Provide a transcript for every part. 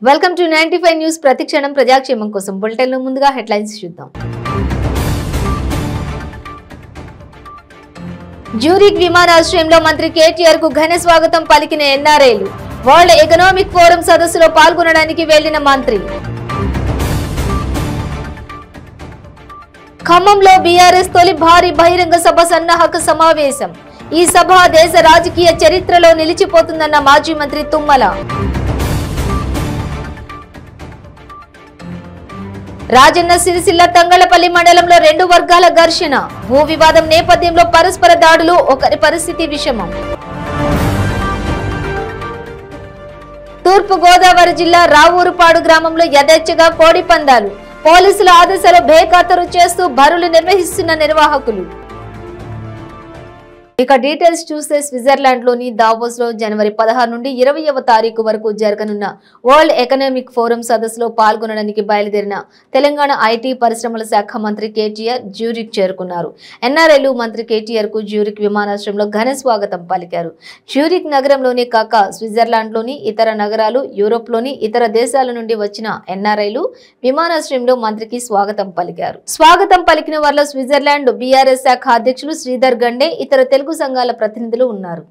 Welcome to 95 news ప్రతిక్షణం ప్రజాక్షేమం కోసం bulletin లో ముందుగా హెడ్లైన్స్ చూద్దాం. జ్యూరిక్ విమానాశ్రయంలో మంత్రి కేటీఆర్ కు ఘన స్వాగతం పలికిన ఎన్ఆర్ఐలు. వరల్డ్ ఎకనామిక్ ఫోరం సదస్సులో పాల్గొనడానికి వెళ్లిన మంత్రి. ఖమ్మంలో బీఆర్ఎస్ తొలి భారీ బహిరంగ సభ సన్నాహక సమావేశం. ఈ సభ దేశ రాజకీయ చరిత్రలో నిలిచిపోతుందన్న మాజీ మంత్రి తుమ్మల. రాజన్న సిరిసిల్ల తంగళపల్లి మండలంలో 2 వర్గాల ఘర్షణ. భూ వివాదం నేపథ్యంలో పరస్పర దాడులు, ఒకరి పరిస్థితి విషమం. తూర్పు గోదావరి జిల్లా రావూరుపాడు గ్రామంలో యథేచ్ఛగా కోడి పందాలు. పోలీసుల ఆదేశాలు బేఖాతరు చేస్తూ బరులు నిర్వహిస్తున్న నిర్వాహకులు. ఇక డీటెయిల్స్ చూస్తే స్విట్జర్లాండ్ లోని దావోస్ లో జనవరి 16 నుండి 20వ తారీఖు వరకు జరగనున్న వరల్డ్ ఎకనామిక్ ఫోరం సదస్సులో పాల్గొనడానికి బయలుదేరిన తెలంగాణ ఐటీ పరిశ్రమల శాఖ మంత్రి కేటీఆర్ జ్యూరిక్ చేరుకున్నారు. ఎన్ఆర్ఐలు మంత్రి కేటీఆర్ కు జ్యూరిక్ విమానాశ్రయంలో ఘన స్వాగతం పలికారు. జ్యూరిక్ నగరంలోనే కాక స్విట్జర్లాండ్ లోని ఇతర నగరాలు, యూరోప్ లోని ఇతర దేశాల నుండి వచ్చిన ఎన్ఆర్ఐలు విమానాశ్రయంలో మంత్రికి స్వాగతం పలికారు. స్వాగతం పలికిన వారిలో స్విట్జర్లాండ్ బీఆర్ఎస్ శాఖ అధ్యక్షులు శ్రీధర్ గండే, ఇతర తెలుగు సంఘాల ప్రతినిధులు ఉన్నారు.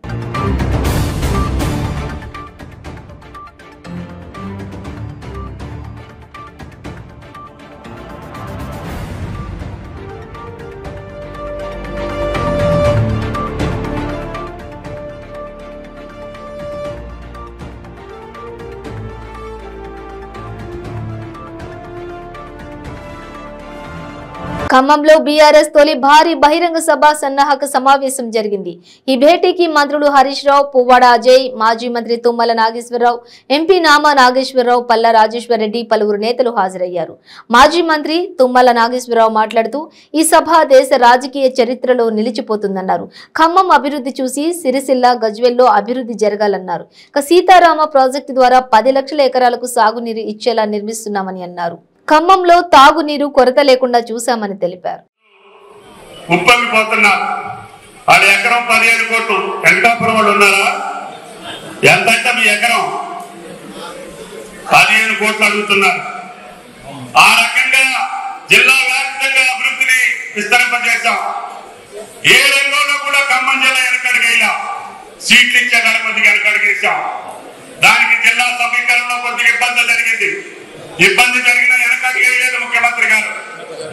ఖమ్మంలో బీఆర్ఎస్ తొలి భారీ బహిరంగ సభ సన్నాహక సమావేశం జరిగింది. ఈ భేటీకి మంత్రులు హరీష్ రావు, పువ్వాడ అజయ్, మాజీ మంత్రి తుమ్మల నాగేశ్వరరావు, ఎంపీ నామా నాగేశ్వరరావు, పల్లా రాజేశ్వర్ రెడ్డి, పలువురు నేతలు హాజరయ్యారు. మాజీ మంత్రి తుమ్మల నాగేశ్వరరావు మాట్లాడుతూ ఈ సభ దేశ రాజకీయ చరిత్రలో నిలిచిపోతుందన్నారు. ఖమ్మం అభివృద్ధి చూసి సిరిసిల్ల, గజ్వేల్లో అభివృద్ధి జరగాలన్నారు. సీతారామ ప్రాజెక్టు ద్వారా 10 లక్షల ఎకరాలకు సాగునీరు ఇచ్చేలా నిర్మిస్తున్నామని అన్నారు. ఖమ్మంలో తాగునీరు కొరత లేకుండా చూశామని తెలిపారు. ఎకరం 15 కోట్లు వెంకటాపురం వాళ్ళు ఉన్నారా? ఎంతంటే మీ ఎకరం 15 కోట్లు అడుగుతున్నారు. ఆ రకంగా జిల్లా వ్యాప్తంగా అభివృద్ధిని విస్తరింపజేశాం. ఏ రంగంలో కూడా ఖమ్మం జిల్లా వెనకడిగేలా సీట్లు ఇచ్చే గణపతికి వెనకడిగేశాం. దానికి జిల్లా సమీకరణలో కొద్దిగా ఇబ్బంది జరిగిన వెనకడిగేయలేదు ముఖ్యమంత్రి గారు.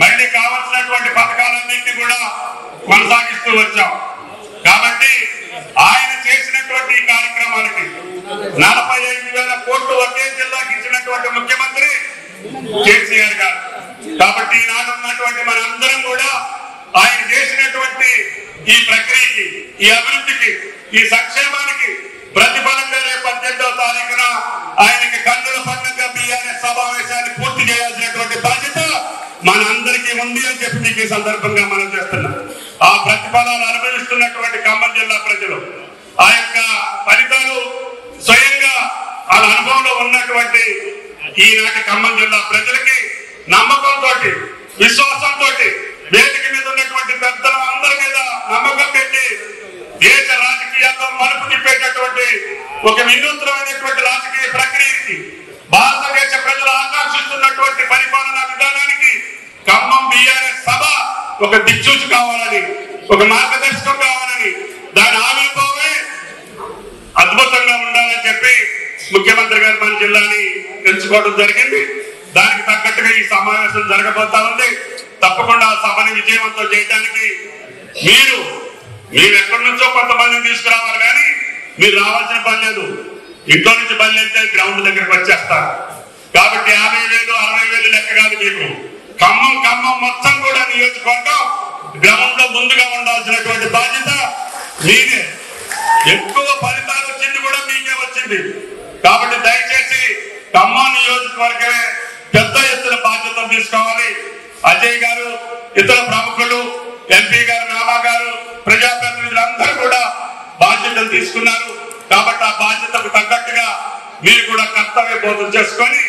మళ్ళీ కావాల్సినటువంటి పథకాలన్నింటినీ కూడా కొనసాగిస్తూ వచ్చాం. కాబట్టి ఆయన చేసినటువంటి ఈ కార్యక్రమానికి 45,000 కోట్లు ఒకే జిల్లాకి ఇచ్చినటువంటి ముఖ్యమంత్రి కేసీఆర్ గారు. కాబట్టి ఈనాడు ఉన్నటువంటి మనందరం కూడా ఆయన చేసినటువంటి ఈ ప్రక్రియకి, ఈ అభివృద్ధికి, ఈ సంక్షేమానికి ప్రతిఫలంగా రేపు 18వ తారీఖున ఆయనకి కన్నుల పండుగ బీఆర్ఎస్ సమావేశాన్ని పూర్తి చేయాల్సినటువంటి బాధ్యత మనందరికీ ఉంది అని చెప్పి మీకు ఈ సందర్భంగా మనం చేస్తున్నాం. ఆ ప్రతిఫలాలు అనుభవిస్తున్నటువంటి ఖమ్మం జిల్లా ప్రజలు ఆ యొక్క ఫలితాలు స్వయంగా వాళ్ళ అనుభవంలో ఉన్నటువంటి ఈనాటి ఖమ్మం జిల్లా ప్రజలకి నమ్మకంతో, విశ్వాసంతో వేదిక మీద ఉన్నటువంటి పెద్దల అందరి మీద నమ్మకం పెట్టి దేశ రాజకీయాల్లో మలుపు తిప్పేటటువంటి ఒక వినూత్నమైనటువంటి రాజకీయ ప్రక్రియకి, భారతదేశ ప్రజలు ఆకాంక్షిస్తున్నటువంటి పరిపాలనా విధానానికి ఖమ్మం బీఆర్ఎస్ సభ ఒక దిక్సూచి కావాలని, ఒక మార్గదర్శకం కావాలని, దాని ఆవిర్భావమే అద్భుతంగా ఉండాలని చెప్పి ముఖ్యమంత్రి గారు మన జిల్లాని ఎంచుకోవడం జరిగింది. దానికి తగ్గట్టుగా ఈ సమావేశం జరగబోతా ఉంది. తప్పకుండా ఆ సభని విజయవంతం చేయడానికి మీరు ఎక్కడి నుంచో కొంతమందిని తీసుకురావాలి, కానీ మీరు రావాల్సిన పని లేదు. ఇంట్లో నుంచి బయలుదేరితే గ్రౌండ్ దగ్గరకు వచ్చేస్తారు. కాబట్టి 50,000, 60,000 లెక్క కాదు మీకు. ఖమ్మం మొత్తం కూడా నియోజకవర్గం గ్రౌండ్ లో ముందుగా ఉండాల్సినటువంటి బాధ్యత మీదే. ఎక్కువ ఫలితాలు వచ్చింది కూడా మీకే వచ్చింది. కాబట్టి దయచేసి ఖమ్మం నియోజకవర్గమే పెద్ద ఎత్తున బాధ్యతలు తీసుకోవాలి. అజయ్ గారు, ఇతర ప్రముఖులు, ఎంపీ గారు, నామా గారు, ప్రజాప్రతినిధులందరూ కూడా బాధ్యతలు తీసుకున్నారు. కాబట్టి ఆ బాధ్యతకు తగ్గట్టుగా మీరు కూడా కర్తవ్య బోధన చేసుకొని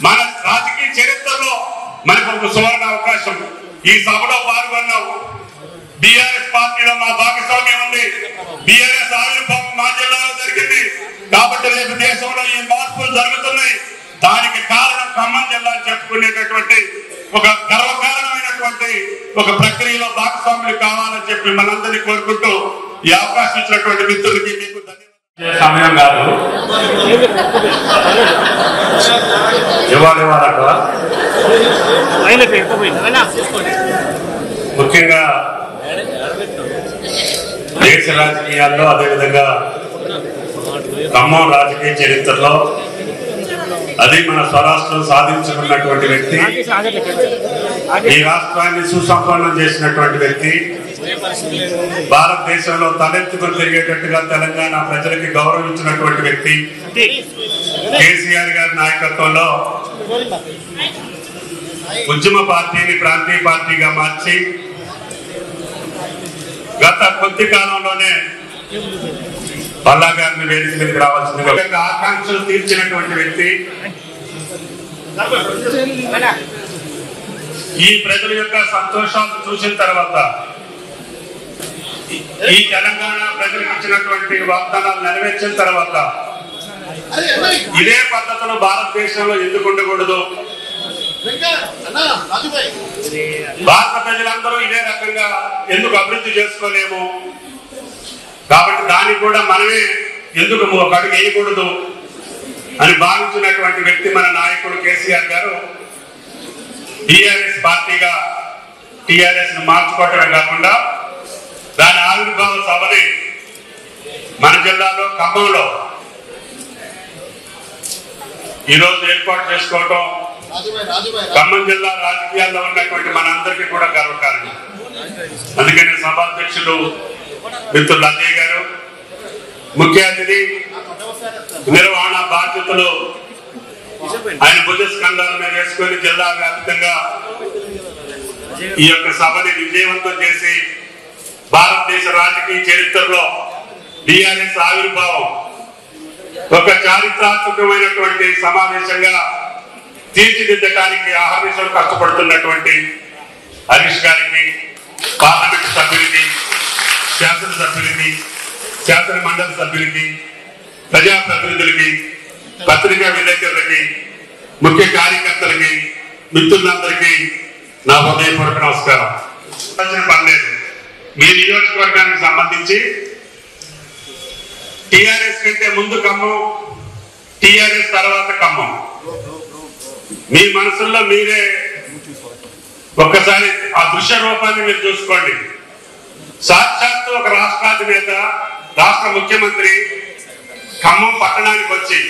మన రాజకీయ చరిత్రలో మనకు ఒక సువర్ణ అవకాశం. ఈ సభలో పాల్గొన్నాం. బీఆర్ఎస్ పార్టీలో మా భాగస్వామ్యం ఉంది. బీఆర్ఎస్ ఆవిర్భావం మా జిల్లాలో జరిగింది. కాబట్టి రేపు దేశంలో ఈ మార్పులు జరుగుతున్నాయి. దానికి కారణం ఖమ్మం జిల్లా చెప్పుకునేటటువంటి ఒక గర్వకారణమైనటువంటి ఒక ప్రక్రియలో భాగస్వాములు కావాలని చెప్పి మనందరినీ కోరుకుంటూ ఈ అవకాశం ఇచ్చినటువంటి మిత్రులకి మీకు ధన్యవాదాలు. సమయం కాదు ముఖ్యంగా దేశ రాజకీయాల్లో అదేవిధంగా ఖమ్మం రాజకీయ చరిత్రలో అది మన స్వరాష్ట్రం సాధించుకున్నటువంటి వ్యక్తి, ఈ రాష్ట్రాన్ని సుసంపన్నం చేసినటువంటి వ్యక్తి, భారతదేశంలో తలెత్తుకుని తిరిగేటట్టుగా తెలంగాణ ప్రజలకి గౌరవించినటువంటి వ్యక్తి, కేసీఆర్ గారి నాయకత్వంలో ఉద్యమ పార్టీని ప్రాంతీయ పార్టీగా మార్చి గత కొద్ది కాలంలోనే పల్లా గారిని వేదిక మీదకి రావాల్సిందిగా ఆకాంక్షలు తీర్చినటువంటి వ్యక్తి, ఈ ప్రజల యొక్క సంతోషాలు చూసిన తర్వాత ఈ తెలంగాణ ప్రజలకు ఇచ్చినటువంటి వాగ్దానాలు నెరవేర్చిన తర్వాత ఇదే పద్ధతిలో భారతదేశంలో ఎందుకు ఉండకూడదు, భారత ప్రజలందరూ ఇదే రకంగా ఎందుకు అభివృద్ధి చేసుకోలేము, కాబట్టి దానికి కూడా మనమే ఎందుకు ఒక అడుగు వేయకూడదు అని భావించినటువంటి వ్యక్తి మన నాయకుడు కేసీఆర్ గారు టీఆర్ఎస్ పార్టీగా టీఆర్ఎస్ ను మార్చుకోవటమే కాకుండా దాని ఆవిర్భావ సభని మన జిల్లాలో ఖమ్మంలో ఈరోజు ఏర్పాటు చేసుకోవటం ఖమ్మం జిల్లా రాజకీయాల్లో ఉన్నటువంటి మనందరికీ కూడా గర్వకారణం. అందుకని సభాధ్యక్షులు మిత్రులు అజయ్ గారు, ముఖ్య అతిథి, నిర్వహణ బాధ్యతలు ఆయన భుజ స్కంధాల మీద వేసుకొని జిల్లా వ్యాప్తంగా ఈ యొక్క సభని విజయవంతం చేసి భారతదేశ రాజకీయ చరిత్రలో టిఆర్ఎస్ ఆవిర్భావం ఒక చారిత్రాత్మకమైనటువంటి సమావేశంగా తీర్చిదిద్దడానికి ఆహర్నిశలు కష్టపడుతున్నటువంటి హరీష్ గారికి, పార్లమెంట్ సభ్యులకి, శాసనసభ్యులకి, శాసన మండలి సభ్యులకి, ప్రజాప్రతినిధులకి, పత్రికా విలేకరులకి, ముఖ్య కార్యకర్తలకి, మిత్రులందరికీ నా హృదయపూర్వక నమస్కారం. పర్లేదు, మీ నియోజకవర్గానికి సంబంధించి టిఆర్ఎస్ కంటే ముందు ఖమ్మం, టిఆర్ఎస్ తర్వాత ఖమ్మం, మీ మనసుల్లో మీరే ఒక్కసారి ఆ దృశ్య రూపాన్ని మీరు చూసుకోండి. సాక్షాత్తు ఒక రాష్ట్రాధినేత, రాష్ట్ర ముఖ్యమంత్రి ఖమ్మం పట్టణానికి వచ్చి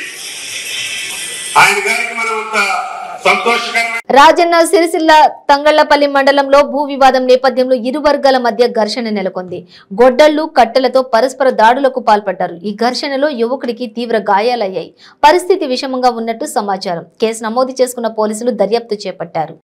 ఆయన గారికి మనం అంత సంతోషకరమైన రాజన్న సిరిసిల్ల తంగళ్లపల్లి మండలంలో భూ వివాదం నేపథ్యంలో ఇరు వర్గాల మధ్య ఘర్షణ నెలకొంది. గొడ్డళ్లు, కట్టెలతో పరస్పర దాడులకు పాల్పడ్డారు. ఈ ఘర్షణలో యువకుడికి తీవ్ర గాయాలయ్యాయి. పరిస్థితి విషమంగా ఉన్నట్టు సమాచారం. కేసు నమోదు చేసుకున్న పోలీసులు దర్యాప్తు చేపట్టారు.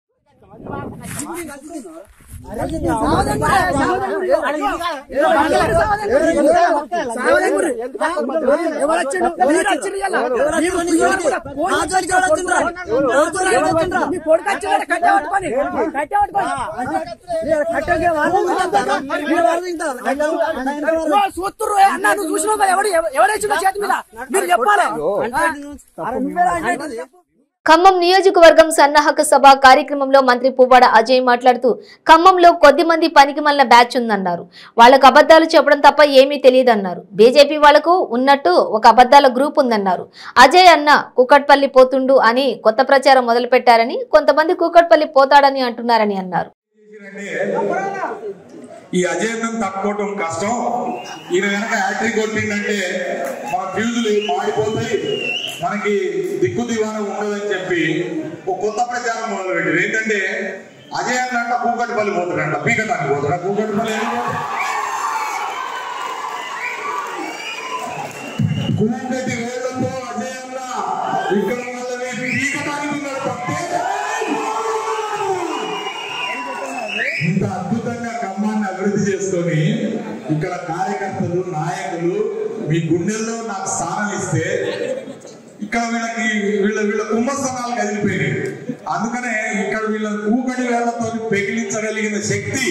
ఖమ్మం నియోజకవర్గం సన్నాహక సభ కార్యక్రమంలో మంత్రి పువ్వాడ అజయ్ మాట్లాడుతూ ఖమ్మంలో కొద్ది మంది పనికి మళ్ళ బ్యాచ్ ఉందన్నారు. వాళ్ళకు అబద్ధాలు చెప్పడం తప్ప ఏమీ తెలియదన్నారు. బీజేపీ వాళ్లకు ఉన్నట్టు ఒక అబద్ధాల గ్రూప్ ఉందన్నారు. అజయ్ అన్న కూకట్పల్లి పోతుండు అని కొత్త ప్రచారం మొదలు పెట్టారని, కొంతమంది కూకట్పల్లి పోతాడని అంటున్నారని అన్నారు. ఈ అజయన్నం తట్టుకోవటం కష్టం. ఈయన కనుక హ్యాట్రిక్ కొట్టిందంటే మన ఫ్యూజులు మాడిపోతాయి, మనకి దిక్కు దివానం ఉండదని చెప్పి ఒక కొత్త ప్రచారం మొదలుపెట్టారు. ఏంటంటే అజయన్ అంట కూకట్పల్లి పోతాడంట, పీకటానికి పోతాడా? కూకట్పల్లి కూకటి వేళ్లతో అజయన్న ఇక్కడ వాళ్ళని పీకటానికి ఉన్నాడు తప్పే. ఇంత అద్భుతంగా ఖమ్మాన్ని అభివృద్ధి చేసుకొని ఇక్కడ కార్యకర్తలు, నాయకులు మీ గుండెల్లో నాకు స్థానం ఇస్తే ఇక్కడ వీళ్ళకి వీళ్ళ కుంభస్థానాలు కదిలిపోయినాయి. అందుకనే ఇక్కడ వీళ్ళ కూకటి వేళ్లతో పెగిలించగలిగిన శక్తి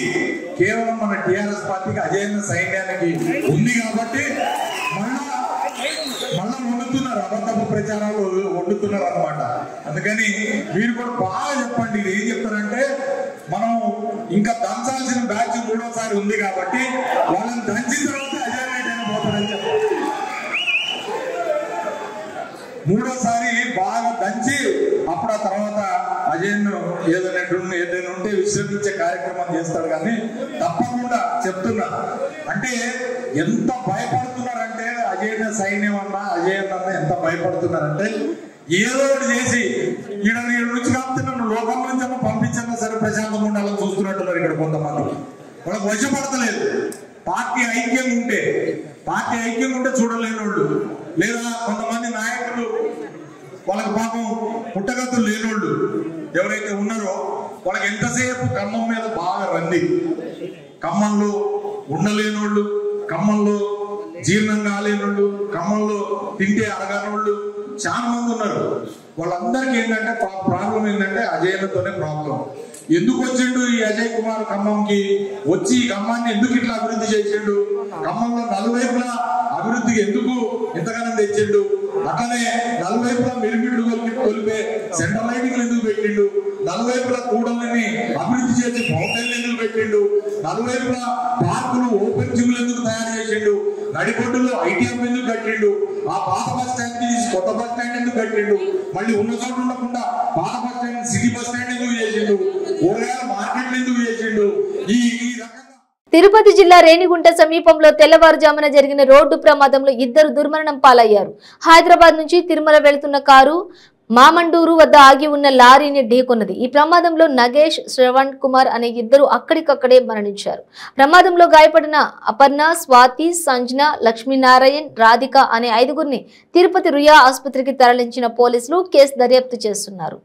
కేవలం మన టిఆర్ఎస్ పార్టీకి, అజయన్న సైన్యానికి ఉంది. కాబట్టి మళ్ళా వండుతున్నారు, అబద్ధపు ప్రచారాలు వండుతున్నారు అన్నమాట. అందుకని మీరు కూడా బాగా చెప్పండి. ఇది ఏం చెప్తారంటే మనం ఇంకా దంచాల్సిన బ్యాచ్ మూడోసారి ఉంది కాబట్టి వాళ్ళని దంచిన తర్వాత అజయ్ రెడ్డి అని పోతారని చెప్పారు. మూడోసారి బాగా దంచి అప్పుడు ఆ తర్వాత అజయ్ను ఏదైనా ఉంటే విశ్రమించే కార్యక్రమం చేస్తాడు. కానీ తప్పకుండా చెప్తున్నా, అంటే ఎంత భయపడుతున్నారంటే అజయ్ సైన్యం అన్నా అజయ్ అన్న ఎంత భయపడుతున్నారంటే ఏదో ఒకటి చేసి ఈడ నుంచి కాకపోతే నన్ను లోకం నుంచి అన్న పంపించన్నా సరే ప్రశాంతంగా ఉండాలని చూస్తున్నట్టున్నారు. ఇక్కడ కొంతమంది వాళ్ళకి వశపడతలేదు. పార్టీ ఐక్యంగా ఉంటే చూడలేని వాళ్ళు, లేదా కొంతమంది నాయకులు వాళ్ళకి పాపం పుట్టగతులు లేనోళ్ళు ఎవరైతే ఉన్నారో వాళ్ళకి ఎంతసేపు ఖమ్మం మీద బాగా రంది, ఖమ్మంలో ఉండలేనోళ్ళు, ఖమ్మంలో జీర్ణం కాలేనోళ్ళు, ఖమ్మంలో తింటే అరగనోళ్ళు చాలా మంది ఉన్నారు. వాళ్ళందరికీ ఏంటంటే ప్రాబ్లం ఏంటంటే అజయ్లతోనే ప్రాబ్లం. ఎందుకు వచ్చిండు ఈ అజయ్ కుమార్ ఖమ్మంకి? వచ్చి ఈ ఖమ్మాన్ని ఎందుకు ఇట్లా అభివృద్ధి చేసిండు? ఖమ్మంలో నలువైపులా అభివృద్ధికి ఎందుకు ఇంతగానం తెచ్చిండు? అట్లనే నలువైపులా మిరుమిడ్లు కొలిపే సెంట్రల్ లైటింగ్లు ఎందుకు పెట్టిండు? నలువైపులా కూడలని అభివృద్ధి చేసి ఫౌంటైన్లు ఎందుకు పెట్టిండు? నలువైపులా పార్కులు ఓపెన్ జిమ్లు ఎందుకు తయారు చేసిండు? నడిపొడ్డులో ఐటీఎం ఎందుకు కట్టిండు? ఆ పాత బస్ స్టాండ్ తీసి కొత్త బస్ స్టాండ్ ఎందుకు కట్టిండు? మళ్ళీ ఉన్న చోట ఉండకుండా పాత bus stand city bus stand ఎందుకు చేసిండు? కూరగాయల మార్కెట్లు ఎందుకు చేసిండు? ఈ రకంగా తిరుపతి జిల్లా రేణిగుంట సమీపంలో తెల్లవారుజామున జరిగిన రోడ్డు ప్రమాదంలో 2 దుర్మరణం పాలయ్యారు. హైదరాబాద్ నుంచి తిరుమల వెళ్తున్న కారు మామండూరు వద్ద ఆగి ఉన్న లారీని ఢీకొన్నది. ఈ ప్రమాదంలో నగేష్, శ్రవణ్ కుమార్ అనే 2 అక్కడికక్కడే మరణించారు. ప్రమాదంలో గాయపడిన అపర్ణ, స్వాతి, సంజన, లక్ష్మీనారాయణ్, రాధిక అనే 5గురిని తిరుపతి రుయా ఆసుపత్రికి తరలించిన పోలీసులు కేసు దర్యాప్తు చేస్తున్నారు.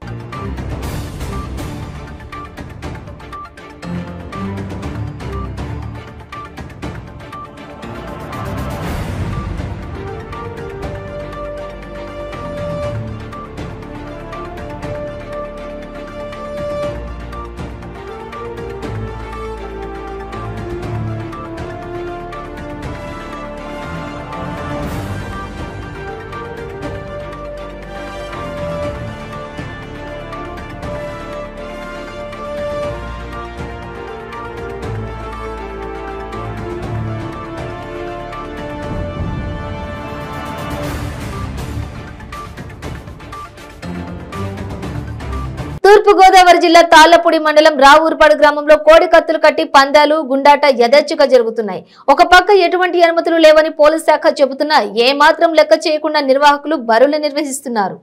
తూర్పు గోదావరి జిల్లా తాళ్లపూడి మండలం రావూర్పాడు గ్రామంలో కోడి కత్తులు కట్టి పందాలు, గుండాట యథేచ్ఛగా జరుగుతున్నాయి. ఒక పక్క ఎటువంటి అనుమతులు లేవని పోలీస్ శాఖ చెబుతున్నా ఏమాత్రం లెక్క చేయకుండా నిర్వాహకులు బరులు నిర్వహిస్తున్నారు.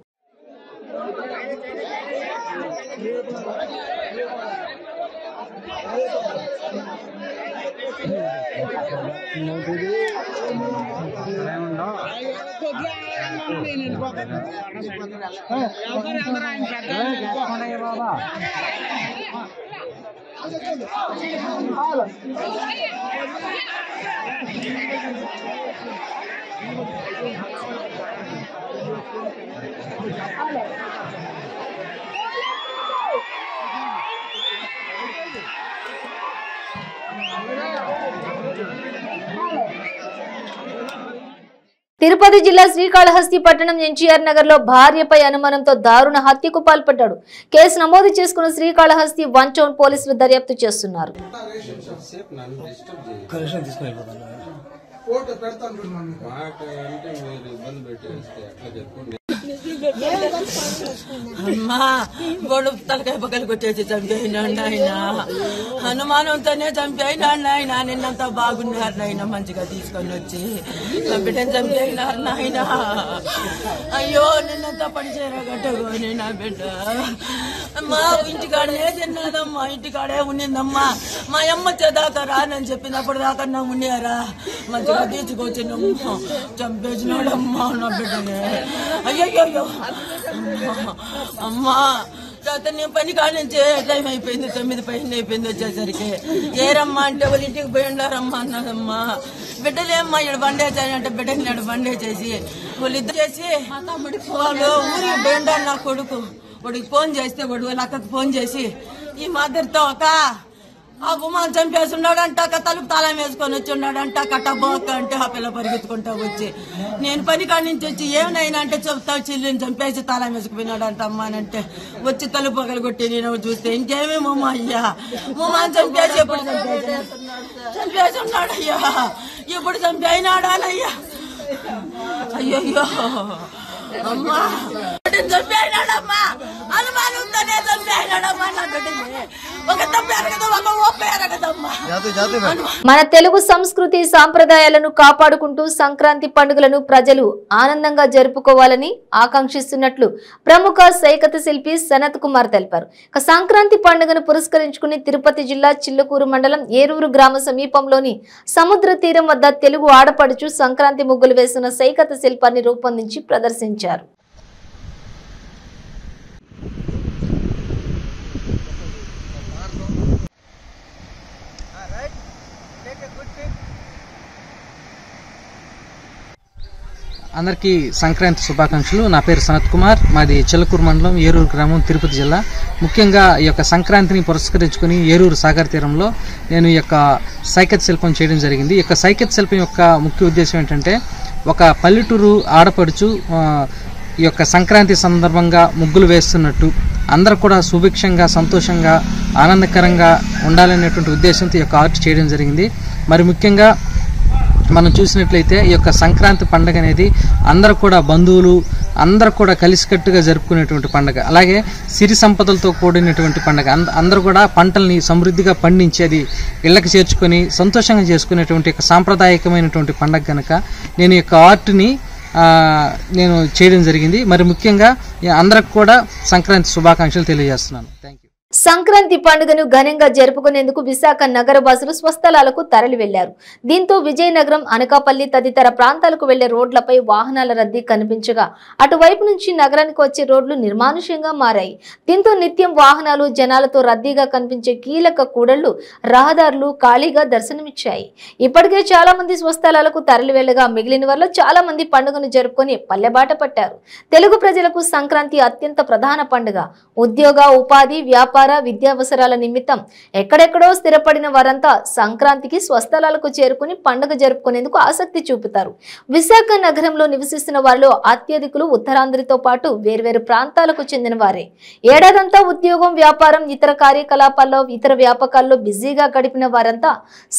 తిరుపతి జిల్లా శ్రీకాళహస్తి పట్టణం ఎన్టీఆర్ నగర్ లో భార్యపై అనుమానంతో దారుణ హత్యకు పాల్పడ్డాడు. కేసు నమోదు చేసుకున్న శ్రీకాళహస్తి 1 టౌన్ పోలీసులు దర్యాప్తు చేస్తున్నారు. అమ్మా గొడు తలకాయ పక్కలు కొట్టేసి చంపేయినాడు ఆయన. అనుమానంతోనే చంపేయినాడు నాయన. నిన్నంతా బాగున్నారు నాయన, మంచిగా తీసుకొని వచ్చి నా బిడ్డని చంపేయినారు నాయన. అయ్యో నిన్నంతా పనిచేయరా గట్టని నా బిడ్డ. అమ్మా ఇంటికాడనే తిన్నదమ్మా, ఇంటికాడే ఉండిందమ్మా. మా అమ్మ చేదాకా రానని చెప్పినప్పుడు దాకా నా ఉన్నారా, మంచిగా తీసుకొచ్చి చంపేసినాడమ్మా నా బిడ్డనే. అయ్యో అమ్మా నీ పని కానించే టైం అయిపోయింది, 9 పైన అయిపోయింది. వచ్చేసరికి ఏరమ్మా అంటే వాళ్ళ ఇంటికి పోయి ఉండారమ్మా అన్నదమ్మా. బిడ్డలేమ్మా ఇక్కడ బండేసానంటే బిడ్డని నాడు బండేసేసి వాళ్ళిద్దరు చేసి వాళ్ళు ఊరికి పోయిండారు. నా కొడుకు వాడికి ఫోన్ చేస్తే వాడు వాళ్ళ అక్కకి ఫోన్ చేసి ఈ మాదిరితో ఆ గుమాన్ చంపేసి ఉన్నాడంట, తలుపు తాళం వేసుకొని వచ్చి ఉన్నాడంట, కట్టబోక అంటే ఆ పిల్ల పరిగెత్తుకుంటా వచ్చి నేను పని కాడి నుంచి వచ్చి ఏమైనా అంటే చెప్తావు చెల్లిని చంపేసి తాళం వేసుకుపోయినాడంట అమ్మ అని అంటే వచ్చి తలుపు పగలగొట్టి నేను చూస్తే ఇంకేమేమో అయ్యా గుమాన్ చంపేసి ఎప్పుడు చంపేసి ఉన్నాడయ్యా, ఇప్పుడు చంపేనాడానయ్యా. అయ్యో అమ్మా చంపేనాడమ్మా, అనుమానంతోనే చంపేనాడమ్మా నా బిడ్డని. ఒక తప్పు ఎరగదు, ఒక ఒప్పు ఎరగదమ్మా. మన తెలుగు సంస్కృతి సాంప్రదాయాలను కాపాడుకుంటూ సంక్రాంతి పండుగలను ప్రజలు ఆనందంగా జరుపుకోవాలని ఆకాంక్షిస్తున్నట్లు ప్రముఖ సైకత శిల్పి సనత్ కుమార్ తెలిపారు. సంక్రాంతి పండుగను పురస్కరించుకుని తిరుపతి జిల్లా చిల్లకూరు మండలం ఏరూరు గ్రామ సమీపంలోని సముద్ర తీరం వద్ద తెలుగు ఆడపడుచు సంక్రాంతి ముగ్గులు వేసిన సైకత శిల్పాన్ని రూపొందించి ప్రదర్శించారు. అందరికీ సంక్రాంతి శుభాకాంక్షలు. నా పేరు సనత్ కుమార్, మాది చిల్లకూరు మండలం ఏరూరు గ్రామం తిరుపతి జిల్లా. ముఖ్యంగా ఈ యొక్క సంక్రాంతిని పురస్కరించుకుని ఏరూరు సాగర్ తీరంలో నేను ఈ యొక్క సైకత్ శిల్పం చేయడం జరిగింది. ఈ యొక్క సైకత్ శిల్పం యొక్క ముఖ్య ఉద్దేశం ఏంటంటే ఒక పల్లెటూరు ఆడపడుచు ఈ యొక్క సంక్రాంతి సందర్భంగా ముగ్గులు వేస్తున్నట్టు అందరూ కూడా సుభిక్షంగా సంతోషంగా ఆనందకరంగా ఉండాలనేటువంటి ఉద్దేశంతో ఈ యొక్క ఆర్ట్ చేయడం జరిగింది. మరి ముఖ్యంగా మనం చూసినట్లయితే ఈ యొక్క సంక్రాంతి పండుగ అనేది అందరూ కూడా బంధువులు అందరూ కూడా కలిసికట్టుగా జరుపుకునేటువంటి పండుగ. అలాగే సిరి సంపదలతో కూడినటువంటి పండుగ. అందరూ కూడా పంటల్ని సమృద్ధిగా పండించి అది ఇళ్ళకి చేర్చుకొని సంతోషంగా చేసుకునేటువంటి సాంప్రదాయకమైనటువంటి పండుగ కనుక నేను ఈ యొక్క ఆర్ట్ని నేను చేయడం జరిగింది. మరి ముఖ్యంగా అందరికి కూడా సంక్రాంతి శుభాకాంక్షలు తెలియజేస్తున్నాను. Thank you. సంక్రాంతి పండుగను ఘనంగా జరుపుకునేందుకు విశాఖ నగర వాసులు స్వస్థలాలకు తరలి వెళ్లారు. దీంతో విజయనగరం, అనకాపల్లి తదితర ప్రాంతాలకు వెళ్లే రోడ్లపై వాహనాల రద్దీ కనిపించగా అటువైపు నుంచి నగరానికి వచ్చే రోడ్లు నిర్మానుష్యంగా మారాయి. దీంతో నిత్యం వాహనాలు జనాలతో రద్దీగా కనిపించే కీలక కూడళ్లు రహదారులు ఖాళీగా దర్శనమిచ్చాయి. ఇప్పటికే చాలా మంది స్వస్థలాలకు తరలి వెళ్లగా మిగిలిన వారిలో చాలా మంది పండుగను జరుపుకొని పల్లెబాట పట్టారు. తెలుగు ప్రజలకు సంక్రాంతి అత్యంత ప్రధాన పండుగ. ఉద్యోగ, ఉపాధి, వ్యాపార, విద్యావసరాల నిమిత్తం ఎక్కడెక్కడో స్థిరపడిన వారంతా సంక్రాంతికి స్వస్థలాలకు చేరుకుని పండుగ జరుపుకునేందుకు ఆసక్తి చూపుతారు. విశాఖ నగరంలో నివసిస్తున్న వారిలో అత్యధికులు ఉత్తరాంధ్రతో పాటు వేర్వేరు ప్రాంతాలకు చెందిన వారే. ఏడాదంతా ఉద్యోగం, వ్యాపారం, ఇతర కార్యకలాపాల్లో, ఇతర వ్యాపకాల్లో బిజీగా గడిపిన వారంతా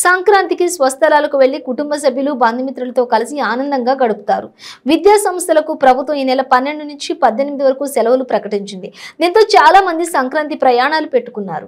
సంక్రాంతికి స్వస్థలాలకు వెళ్లి కుటుంబ సభ్యులు, బంధుమిత్రులతో కలిసి ఆనందంగా గడుపుతారు. విద్యా సంస్థలకు ప్రభుత్వం ఈ నెల 12 నుంచి 18 వరకు సెలవులు ప్రకటించింది. దీంతో చాలా మంది సంక్రాంతి ప్రయాణాలు పెట్టుకున్నారు.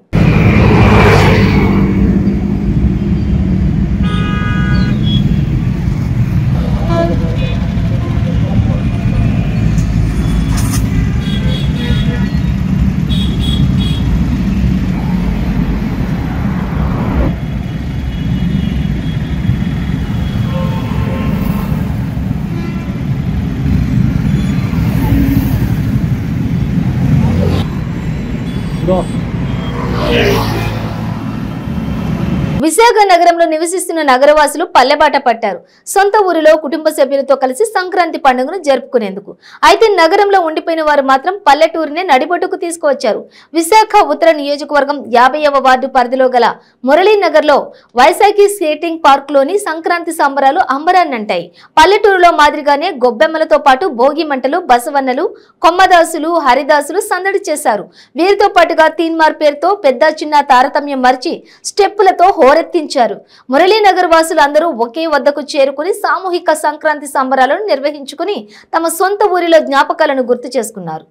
విశాఖ నగరంలో నివసిస్తున్న నగరవాసులు పల్లెబాట పట్టారు. సొంత ఊరిలో కుటుంబ సభ్యులతో కలిసి సంక్రాంతి పండుగను జరుపుకునేందుకు. అయితే నగరంలో ఉండిపోయిన వారు మాత్రం పల్లెటూరునే నడిబొట్టుకు తీసుకువచ్చారు. విశాఖ ఉత్తర నియోజకవర్గం 50వ వార్డు పరిధిలో గల మురళీనగర్లో వైశాఖి స్కేటింగ్ పార్క్ లోని సంక్రాంతి సంబరాలు అంబరాన్నంటాయి. పల్లెటూరులో మాదిరిగానే గొబ్బెమ్మలతో పాటు భోగి మంటలు, బసవన్నలు, కొమ్మదాసులు, హరిదాసులు సందడి చేశారు. వీరితో పాటుగా తీన్మార్ పేరుతో పెద్ద చిన్న తారతమ్యం మర్చి స్టెప్పులతో హోరెత్తించారు. మురళీనగర్ వాసులు అందరూ ఒకే వద్దకు చేరుకుని సామూహిక సంక్రాంతి సంబరాలను నిర్వహించుకుని తమ సొంత ఊరిలో జ్ఞాపకాలను గుర్తు చేసుకున్నారు.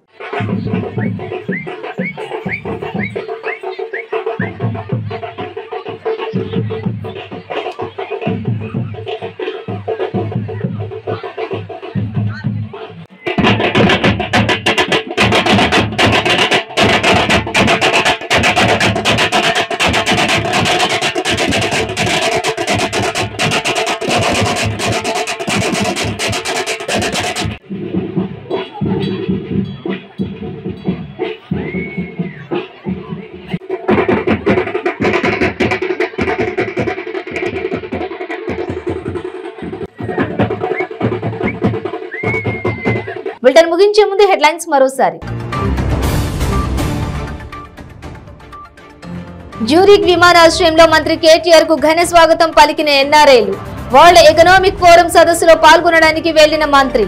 బులెటిన్ ముగించే ముందు హెడ్లైన్స్ మరోసారి. జ్యూరిక్ విమానాశ్రయంలో మంత్రి కేటీఆర్ కు ఘన స్వాగతం పలికిన ఎన్ఆర్ఐలు. వరల్డ్ ఎకనామిక్ ఫోరం సదస్సులో పాల్గొనడానికి వెళ్లిన మంత్రి.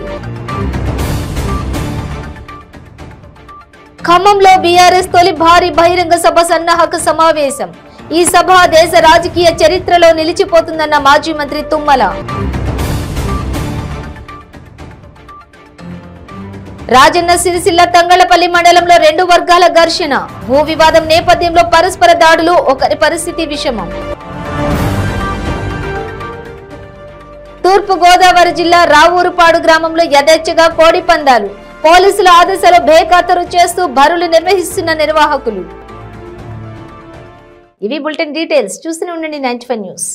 ఖమ్మంలో బీఆర్ఎస్ తొలి భారీ బహిరంగ సభ సన్నాహక సమావేశం. ఈ సభ దేశ రాజకీయ చరిత్రలో నిలిచిపోతుందన్న మాజీ మంత్రి తుమ్మల. రాజన్న సిరిసిల్ల తంగళ్లపల్లి మండలంలో 2 వర్గాల ఘర్షణ. భూ వివాదం నేపథ్యంలో పరస్పర దాడులు, ఒకరి పరిస్థితి విషమం. తూర్పు గోదావరి జిల్లా రావూరుపాడు గ్రామంలో యథేచ్ఛగా కోడి పందాలు. పోలీసుల ఆదేశాలు బేఖాతరు చేస్తూ బరులు నిర్వహిస్తున్న నిర్వాహకులు. ఇవి బులెటిన్ డీటెయిల్స్. చూస్తూనే ఉండండి 95 న్యూస్.